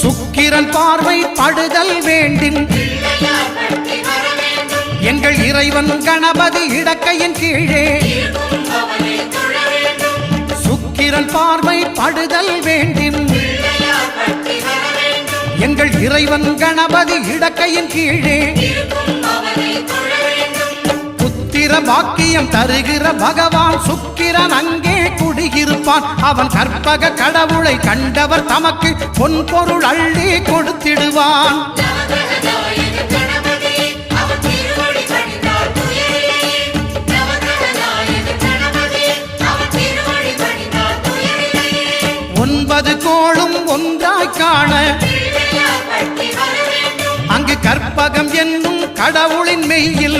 சுக்கிரன் பார்வை படுதல் வேண்டின் எங்கள் இறைவன் கணபதி இடக்கையின் கீழே சுக்கிரன் பார்வை படுதல் வேண்டின் எங்கள் இறைவன் கணபதி இடக்கையின் கீழே புத்திர பாக்கியம் தருகிற பகவான் சுக்கிரன் அங்கே குடியிருப்பான். அவன் கற்பக கடவுளை கண்டவர் தமக்கு பொன் பொருள் அள்ளி கொடுத்திடுவான். ஒன்பது கோளும் ஒன்றாய் காண அங்கு கற்பகம் என்னும் கடவுளின் மெய்யில்